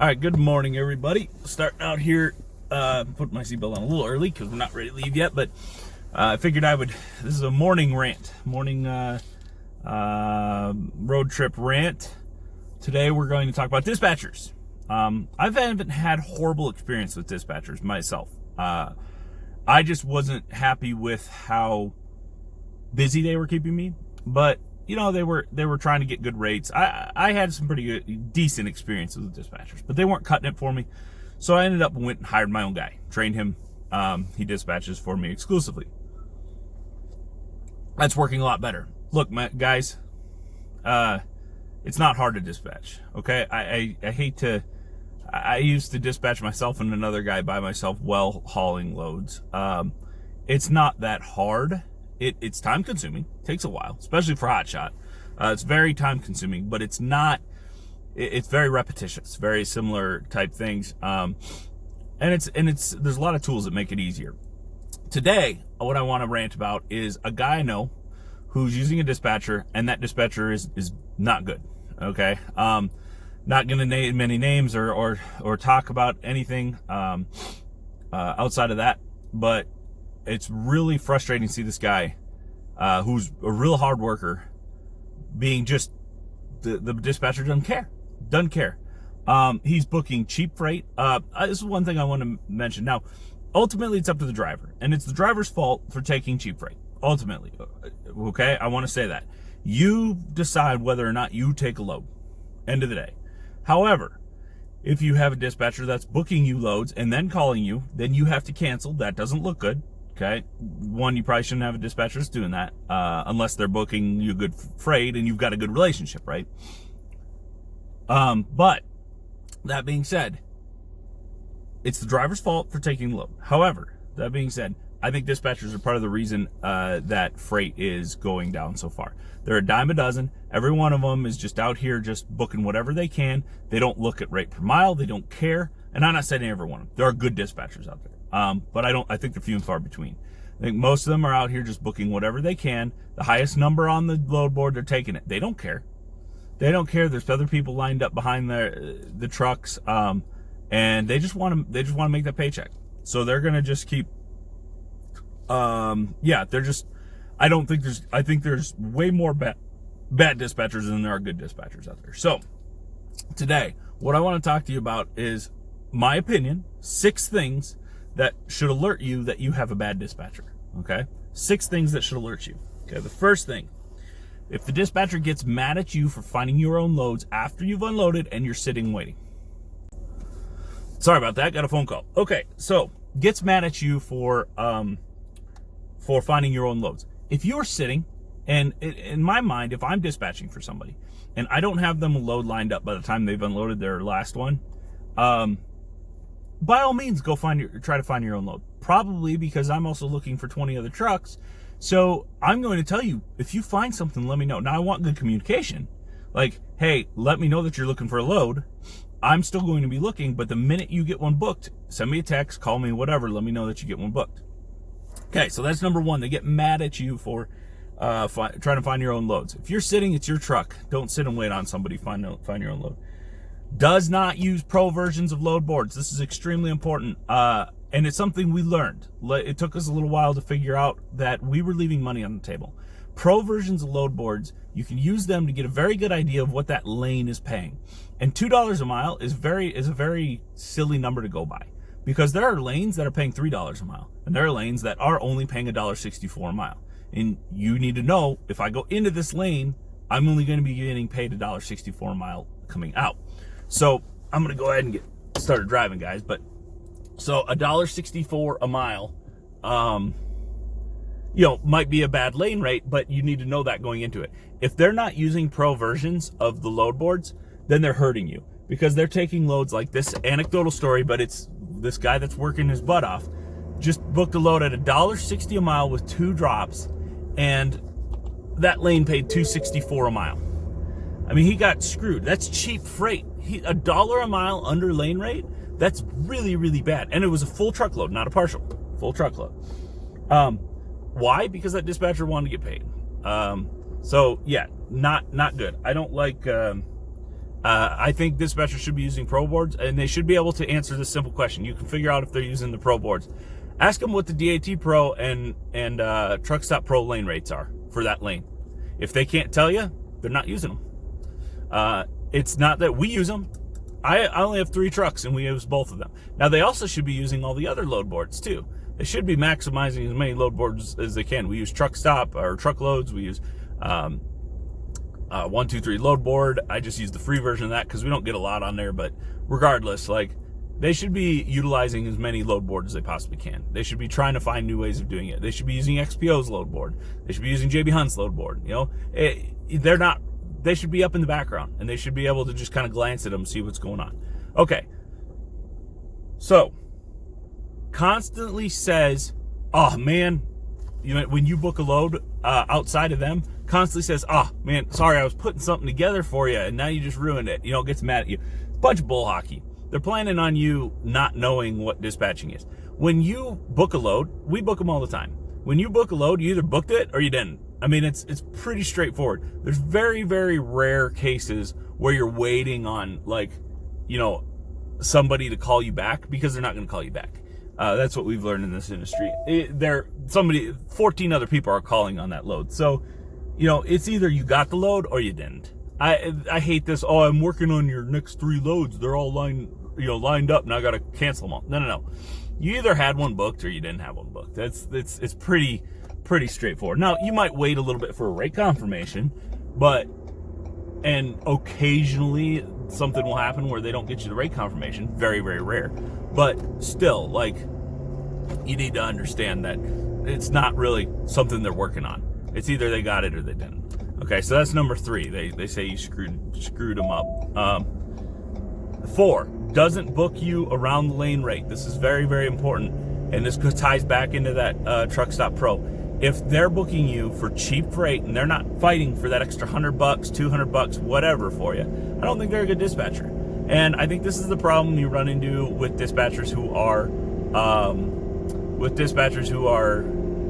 All right, good morning, everybody. Starting out here, put my seatbelt on a little early because we're not ready to leave yet, but I figured this is a morning rant, road trip rant. Today we're going to talk about dispatchers. I haven't had horrible experience with dispatchers myself. I just wasn't happy with how busy they were keeping me, but you know, they were trying to get good rates. I had some pretty good, decent experiences with dispatchers, but they weren't cutting it for me. So I ended up and went and hired my own guy, trained him. He dispatches for me exclusively. That's working a lot better. Look, guys, it's not hard to dispatch. Okay, I used to dispatch myself and another guy by myself while hauling loads. It's not that hard. It's time consuming, takes a while, especially for hotshot. It's very time consuming, but it's very repetitious, very similar type things. And there's a lot of tools that make it easier. Today, what I want to rant about is a guy I know who's using a dispatcher, and that dispatcher is not good. Okay. Not going to name any names or talk about anything, outside of that, but it's really frustrating to see this guy, who's a real hard worker, being just the dispatcher doesn't care. He's booking cheap freight. This is one thing I want to mention. Now, ultimately, it's up to the driver, and it's the driver's fault for taking cheap freight. Ultimately, okay, I want to say that you decide whether or not you take a load. End of the day. However, if you have a dispatcher that's booking you loads and then calling you, then you have to cancel. That doesn't look good. Okay. One, you probably shouldn't have a dispatcher that's doing that, unless they're booking you good freight and you've got a good relationship, right? But that being said, it's the driver's fault for taking the load. However, that being said, I think dispatchers are part of the reason, that freight is going down so far. They're a dime a dozen. Every one of them is just out here just booking whatever they can. They don't look at rate per mile. They don't care. And I'm not saying every one of them. There are good dispatchers out there. But I think they're few and far between. I think most of them are out here just booking whatever they can. The highest number on the load board, they're taking it. They don't care. They don't care. There's other people lined up behind the trucks, and they just want to make that paycheck. So they're gonna just keep. I think there's way more bad dispatchers than there are good dispatchers out there. So today, what I want to talk to you about is my opinion, 6 things that should alert you that you have a bad dispatcher. Okay? 6 things that should alert you. Okay, the first thing, if the dispatcher gets mad at you for finding your own loads after you've unloaded and you're sitting waiting. Sorry about that, got a phone call. Okay, so gets mad at you for finding your own loads. If you're sitting, and in my mind, if I'm dispatching for somebody and I don't have them a load lined up by the time they've unloaded their last one, by all means, go try to find your own load. Probably because I'm also looking for 20 other trucks. So I'm going to tell you, if you find something, let me know. Now, I want good communication. Like, hey, let me know that you're looking for a load. I'm still going to be looking, but the minute you get one booked, send me a text, call me, whatever. Let me know that you get one booked. Okay, so that's number 1. They get mad at you for trying to find your own loads. If you're sitting, it's your truck. Don't sit and wait on somebody. Find your own load. Does not use pro versions of load boards. This is extremely important. And it's something we learned. It took us a little while to figure out that we were leaving money on the table. Pro versions of load boards, you can use them to get a very good idea of what that lane is paying. And $2 a mile is a very silly number to go by, because there are lanes that are paying $3 a mile, and there are lanes that are only paying $1.64 a mile. And you need to know, if I go into this lane, I'm only going to be getting paid $1.64 a mile coming out. So I'm going to go ahead and get started driving, guys. But so $1.64 a mile, might be a bad lane rate, but you need to know that going into it. If they're not using pro versions of the load boards, then they're hurting you, because they're taking loads like this anecdotal story, but it's this guy that's working his butt off, just booked a load at $1.60 a mile with 2 drops, and that lane paid $2.64 a mile. I mean, he got screwed. That's cheap freight. $1 a mile under lane rate, that's really, really bad. And it was a full truckload, not a partial. Full truckload. Why? Because that dispatcher wanted to get paid. So yeah, not good. I don't like I think dispatchers should be using pro boards, and they should be able to answer this simple question. You can figure out if they're using the pro boards. Ask them what the DAT Pro and Truck Stop Pro lane rates are for that lane. If they can't tell you, they're not using them. It's not that we use them. I only have 3 trucks, and we use both of them. Now, they also should be using all the other load boards, too. They should be maximizing as many load boards as they can. We use Truck Stop, or Truckloads. We use 123 load board. I just use the free version of that because we don't get a lot on there. But regardless, like, they should be utilizing as many load boards as they possibly can. They should be trying to find new ways of doing it. They should be using XPO's load board. They should be using JB Hunt's load board. You know, they're not. They should be up in the background, and they should be able to just kind of glance at them, see what's going on. Okay. So, constantly says, "Oh man," you know, when you book a load outside of them, constantly says, "Oh man, sorry, I was putting something together for you, and now you just ruined it." You know, gets mad at you. Bunch of bull hockey. They're planning on you not knowing what dispatching is. When you book a load, we book them all the time. When you book a load, you either booked it or you didn't. I mean, it's pretty straightforward. There's very, very rare cases where you're waiting on, like, you know, somebody to call you back, because they're not going to call you back. That's what we've learned in this industry. 14 other people are calling on that load. So, you know, it's either you got the load or you didn't. I hate this. "Oh, I'm working on your next 3 loads. They're all lined up, and I got to cancel them all." No. You either had one booked or you didn't have one booked. It's pretty straightforward. Now, you might wait a little bit for a rate confirmation, and occasionally something will happen where they don't get you the rate confirmation. Very, very rare. But still, like, you need to understand that it's not really something they're working on. It's either they got it or they didn't. Okay, so that's number 3. They say you screwed them up. 4, doesn't book you around the lane rate. This is very, very important, and this ties back into that Truck Stop Pro. If they're booking you for cheap freight and they're not fighting for that extra $100, $200, whatever for you, I don't think they're a good dispatcher. And I think this is the problem you run into with dispatchers who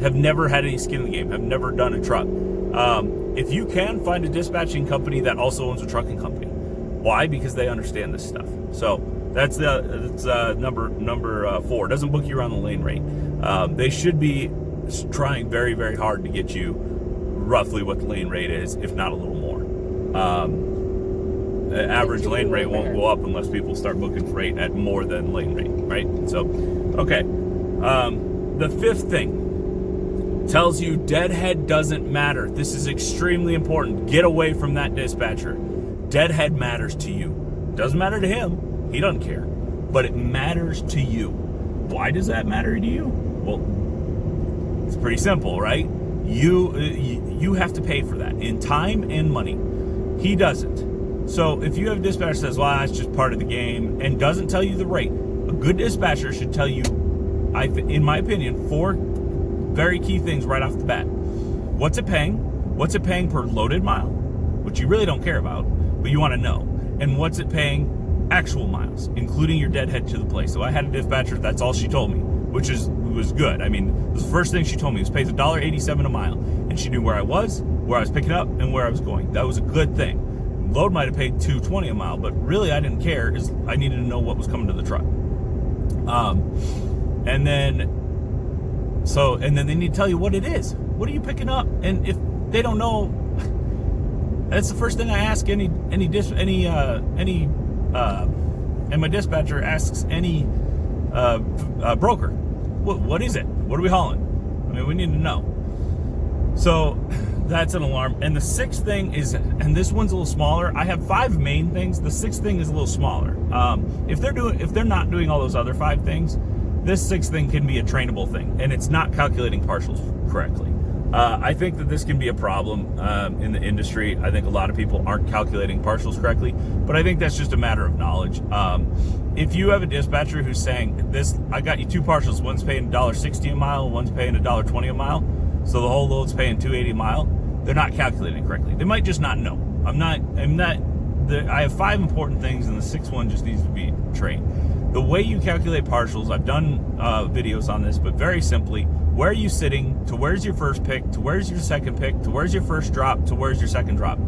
have never had any skin in the game, have never done a truck. If you can find a dispatching company that also owns a trucking company. Why? Because they understand this stuff. So that's number 4. Doesn't book you around the lane rate. They should be trying very, very hard to get you roughly what the lane rate is, if not a little more. The average lane rate won't go up unless people start booking freight at more than lane rate, right? So, okay. The 5th thing tells you deadhead doesn't matter. This is extremely important. Get away from that dispatcher. Deadhead matters to you. Doesn't matter to him. He doesn't care. But it matters to you. Why does that matter to you? Well, it's pretty simple, right? You have to pay for that in time and money. He doesn't. So if you have a dispatcher that says, "Well, that's just part of the game," and doesn't tell you the rate, a good dispatcher should tell you, in my opinion, 4 very key things right off the bat. What's it paying? What's it paying per loaded mile? Which you really don't care about, but you want to know. And what's it paying actual miles, including your deadhead to the place? So I had a dispatcher, that's all she told me, which was good. I mean, it was the first thing she told me. It pays $1.87 a mile. And she knew where I was picking up, and where I was going. That was a good thing. Load might have paid $2.20 a mile, but really I didn't care, because I needed to know what was coming to the truck. And then they need to tell you what it is. What are you picking up? And if they don't know, that's the first thing I ask and my dispatcher asks any broker. What is it? What are we hauling? I mean, we need to know. So that's an alarm. And the 6th thing is, and this one's a little smaller. I have 5 main things. The 6th thing is a little smaller. If they're not doing all those other 5 things, this 6th thing can be a trainable thing, and it's not calculating partials correctly. I think that this can be a problem in the industry. I think a lot of people aren't calculating partials correctly, but I think that's just a matter of knowledge. If you have a dispatcher who's saying, I got you 2 partials, one's paying $1.60 a mile, one's paying $1.20 a mile, so the whole load's paying $2.80 a mile, they're not calculating correctly. They might just not know. I have 5 important things, and the 6th one just needs to be trained. The way you calculate partials, I've done videos on this, but very simply, where are you sitting, to where's your first pick, to where's your second pick, to where's your first drop, to where's your second drop.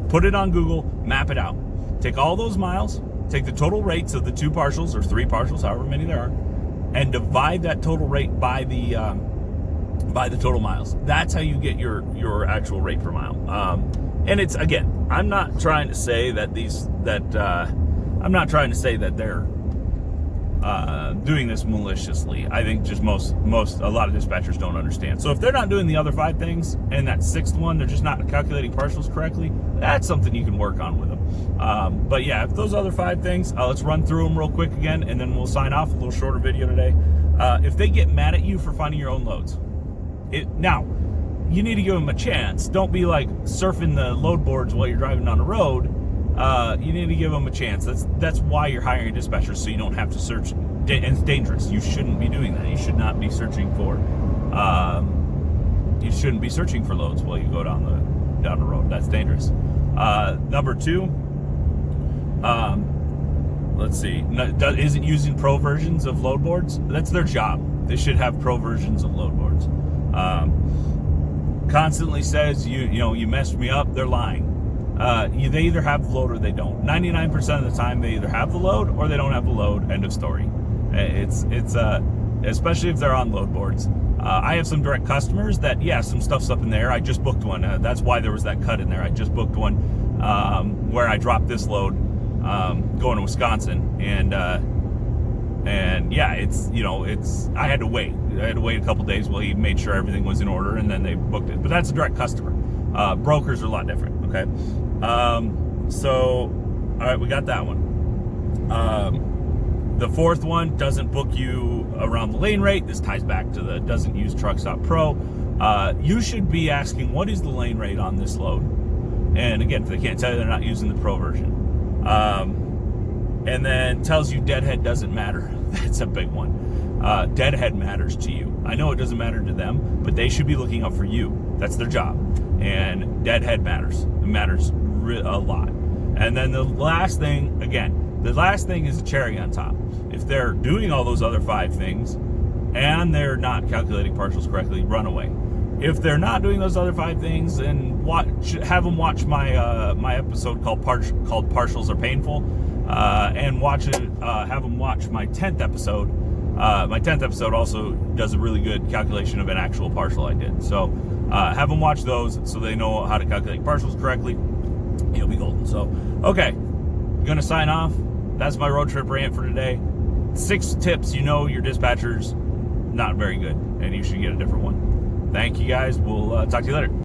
Put it on Google, map it out. take all those miles, take the total rates of the 2 partials or 3 partials, however many there are, and divide that total rate by the total miles. That's how you get your actual rate per mile. And it's, again, I'm not trying to say that they're doing this maliciously. I think just a lot of dispatchers don't understand. So if they're not doing the other 5 things, and that 6th one, they're just not calculating partials correctly, that's something you can work on with them. But yeah, if those other 5 things, let's run through them real quick again, and then we'll sign off. A little shorter video today. If they get mad at you for finding your own loads, now, you need to give them a chance. Don't be like surfing the load boards while you're driving down the road. You need to give them a chance. That's why you're hiring a dispatcher, so you don't have to search. And it's dangerous. You shouldn't be doing that. You should not be searching for. You shouldn't be searching for loads while you go down the road. That's dangerous. Number 2. Let's see. Isn't using pro versions of load boards? That's their job. They should have pro versions of load boards. Constantly says you messed me up. They're lying. They either have the load or they don't. 99% of the time they either have the load or they don't have the load. End of story. It's especially if they're on load boards. I have some direct customers that some stuff's up in there. I just booked one. That's why there was that cut in there. I just booked one where I dropped this load going to Wisconsin, and I had to wait. I had to wait a couple days while he made sure everything was in order, and then they booked it. But that's a direct customer. Brokers are a lot different. Okay. So, all right, we got that one. The 4th one doesn't book you around the lane rate. This ties back to the doesn't use Truck.Pro. You should be asking, what is the lane rate on this load? And again, if they can't tell you, they're not using the pro version. And then tells you deadhead doesn't matter. That's a big one. Deadhead matters to you. I know it doesn't matter to them, but they should be looking out for you. That's their job. And deadhead matters. It matters a lot. And then the last thing is a cherry on top. If they're doing all those other 5 things and they're not calculating partials correctly, run away. If they're not doing those other 5 things, then have them watch my my episode called Partials Are Painful, and have them watch my 10th episode. My 10th episode also does a really good calculation of an actual partial I did. So have them watch those so they know how to calculate partials correctly. You'll be golden. So, okay, I'm going to sign off. That's my road trip rant for today. 6 tips your dispatcher's not very good, and you should get a different one. Thank you guys. We'll talk to you later.